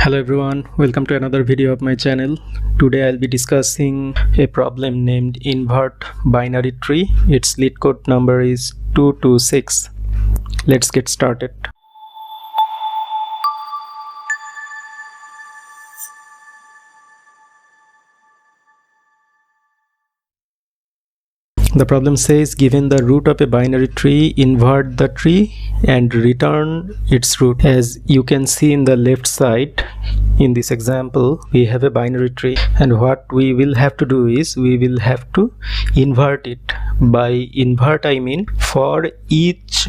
Hello everyone, welcome to another video of my channel. Today I'll be discussing a problem named invert binary tree. Its LeetCode number is 226. Let's get started. The problem says, given the root of a binary tree, invert the tree and return its root. As you can see in the left side, in this example, we have a binary tree, and what we will have to do is we will have to invert it. By invert I mean for each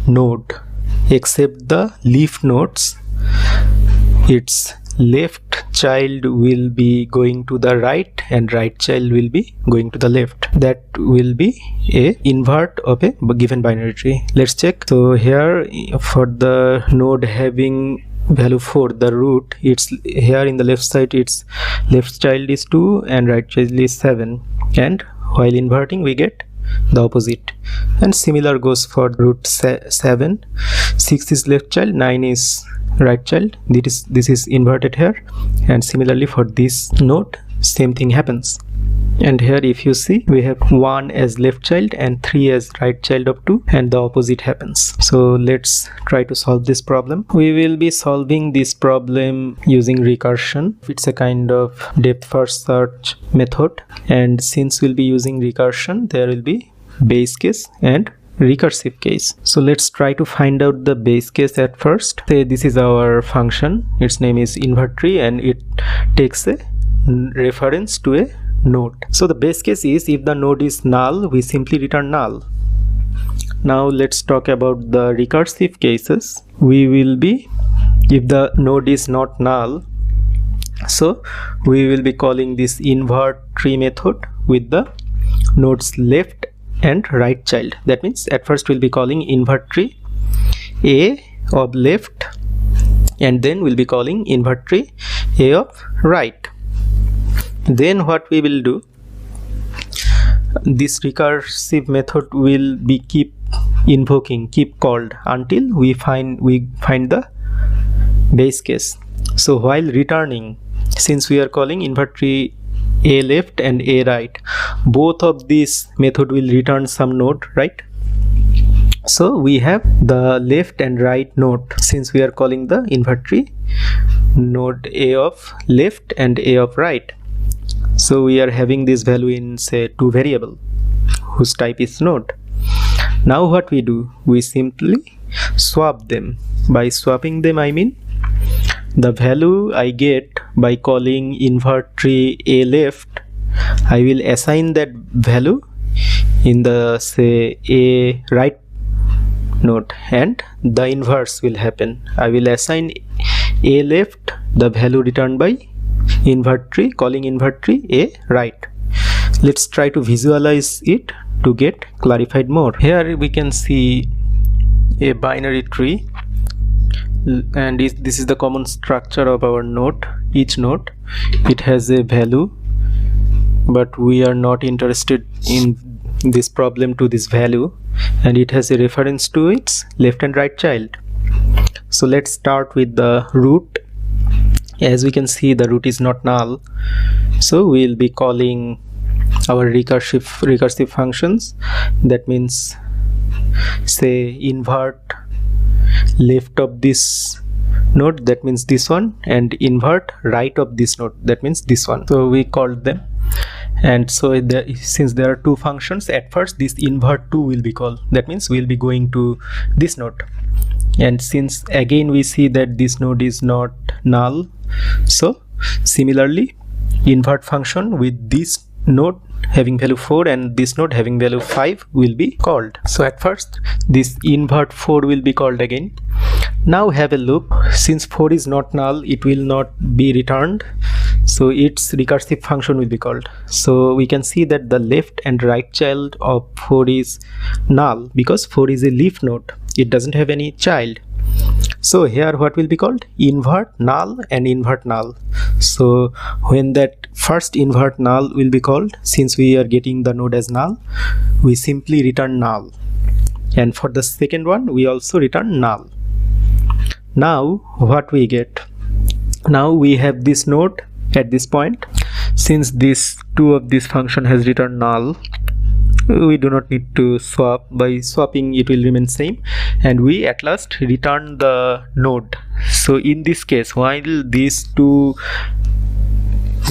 node except the leaf nodes, its left child will be going to the right and right child will be going to the left. That will be a invert of a given binary tree. Let's check. So here for the node having value 4, the root, it's here in the left side, its left child is 2 and right child is 7, and while inverting we get the opposite. And similar goes for root 7, 6 is left child, 9 is right child. This is inverted here, and similarly for this node same thing happens. And here if you see, we have 1 as left child and 3 as right child of 2, and the opposite happens. So let's try to solve this problem. We will be solving this problem using recursion. It's a kind of depth first search method, and since we'll be using recursion, there will be base case and recursive case. So let's try to find out the base case at first. Say this is our function, its name is invert tree, and it takes a reference to a node. So the base case is, if the node is null, we simply return null. Now let's talk about the recursive cases. We will be, if the node is not null, so we will be calling this invert tree method with the nodes left and right child. That means at first we'll be calling invert tree A of left, and then we'll be calling invert tree A of right. Then what we will do, this recursive method will be keep invoking, keep called until we find the base case. So while returning, since we are calling invert tree A left and A right, both of these method will return some node, right? So we have the left and right node, since we are calling the invert tree node A of left and A of right. So we are having this value in, say, 2 variable whose type is node. Now what we do, we simply swap them. By swapping them I mean the value I get by calling invert tree A left, I will assign that value in the, say, A right node, and the inverse will happen. I will assign A left the value returned by invert tree, calling invert tree A right. Let's try to visualize it to get clarified more. Here we can see a binary tree, and this is the common structure of our node. Each node, it has a value, but we are not interested in this problem to this value, and it has a reference to its left and right child. So let's start with the root. As we can see, the root is not null, so we'll be calling our recursive functions. That means, say, invert left of this node, that means this one, and invert right of this node, that means this one. So we called them, and so since there are 2 functions, at first this invert 2 will be called. That means we'll be going to this node, and since again we see that this node is not null, so similarly invert function with this node having value 4 and this node having value 5 will be called. So at first this invert 4 will be called again. Now have a look, since 4 is not null, it will not be returned, so its recursive function will be called. So we can see that the left and right child of 4 is null because 4 is a leaf node, it doesn't have any child. So here what will be called? Invert null and invert null. So when that first invert null will be called, since we are getting the node as null, we simply return null, and for the second one we also return null. Now what we get? Now we have this node at this point. Since this two of this function has returned null, we do not need to swap. By swapping it will remain same, and we at last return the node. So in this case, while these two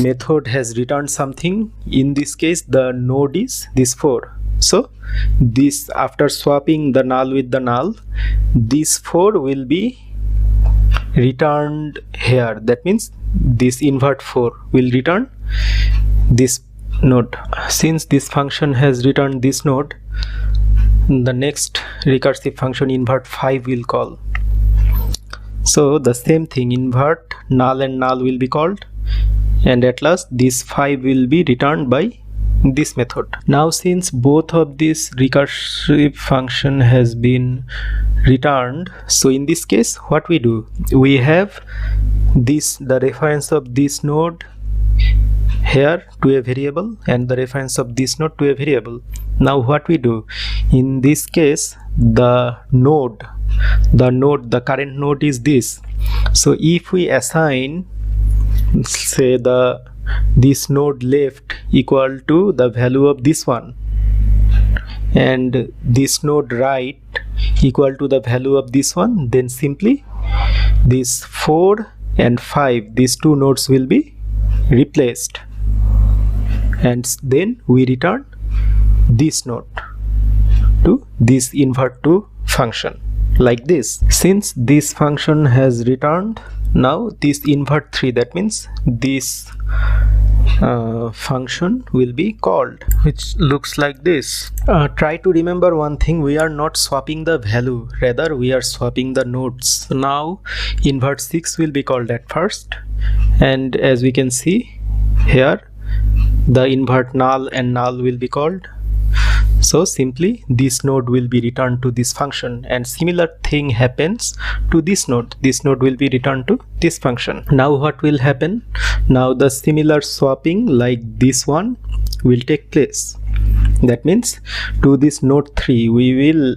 method has returned something, in this case the node is this 4. So this, after swapping the null with the null, this 4 will be returned here. That means this invert 4 will return this node. Since this function has returned this node, the next recursive function invert 5 will call. So the same thing, invert null and null will be called, and at last this 5 will be returned by this method. Now since both of this recursive function has been returned, so in this case what we do, we have this, the reference of this node here to a variable and the reference of this node to a variable. Now what we do, in this case the current node is this. So if we assign, say, this node left equal to the value of this one, and this node right equal to the value of this one, then simply this 4 and 5, these two nodes will be replaced, and then we return this node to this invert 2 function, like this. Since this function has returned, now this invert 3, that means this function will be called, which looks like this. Try to remember one thing, we are not swapping the value, rather we are swapping the nodes. So now invert 6 will be called at first, and as we can see here, the invert null and null will be called. So simply this node will be returned to this function, and similar thing happens to this node. This node will be returned to this function. Now what will happen? Now the similar swapping like this one will take place. That means to this node 3 we will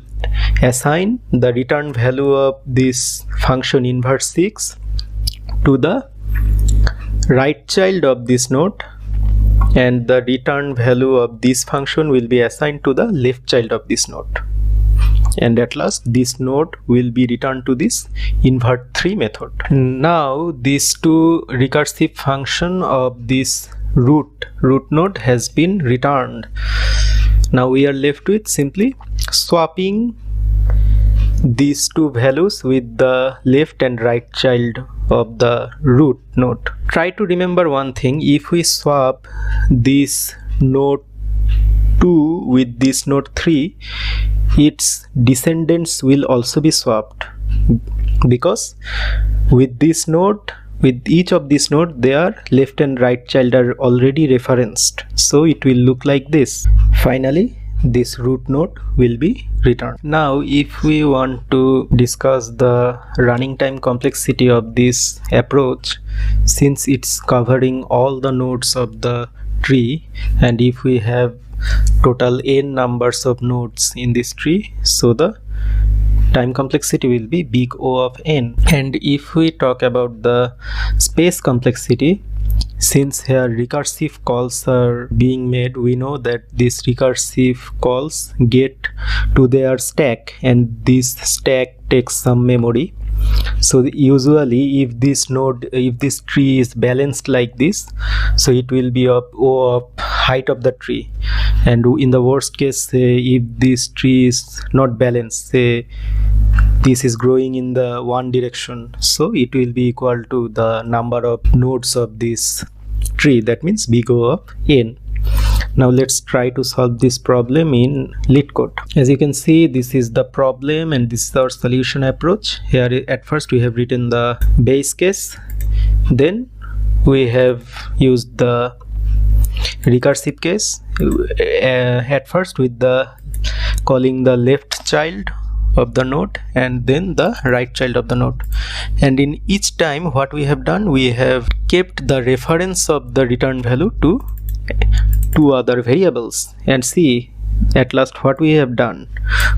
assign the return value of this function invert 6 to the right child of this node, and the return value of this function will be assigned to the left child of this node, and at last this node will be returned to this invert 3 method. Now these two recursive function of this root node has been returned. Now we are left with simply swapping these two values with the left and right child of the root node. Try to remember one thing, if we swap this node 2 with this node 3, its descendants will also be swapped, because with this node, with each of this node, their left and right child are already referenced, so it will look like this. Finally this root node will be returned. Now if we want to discuss the running time complexity of this approach, since it's covering all the nodes of the tree, and if we have total n numbers of nodes in this tree, so the time complexity will be big O of n. And if we talk about the space complexity, since here recursive calls are being made, we know that these recursive calls get to their stack, and this stack takes some memory. So usually if this tree is balanced like this, so it will be of O of height of the tree, and in the worst case, say if this tree is not balanced, say this is growing in the one direction, so it will be equal to the number of nodes of this tree, that means big O of n. Now let's try to solve this problem in LeetCode. As you can see, this is the problem and this is our solution approach. Here at first we have written the base case, then we have used the recursive case at first with the calling the left child of the node and then the right child of the node, and in each time what we have done, we have kept the reference of the return value to two other variables. And see at last what we have done,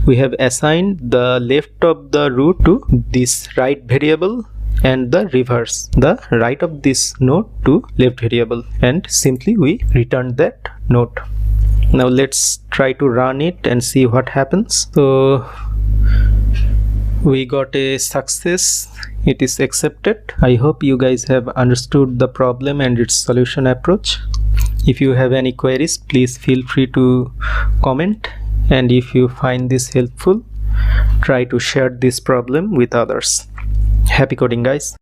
we have assigned the left of the root to this right variable and the reverse, the right of this node to left variable, and simply we return that node. Now let's try to run it and see what happens. So we got a success, it is accepted. I hope you guys have understood the problem and its solution approach. If you have any queries, please feel free to comment, and if you find this helpful, try to share this problem with others. Happy coding, guys.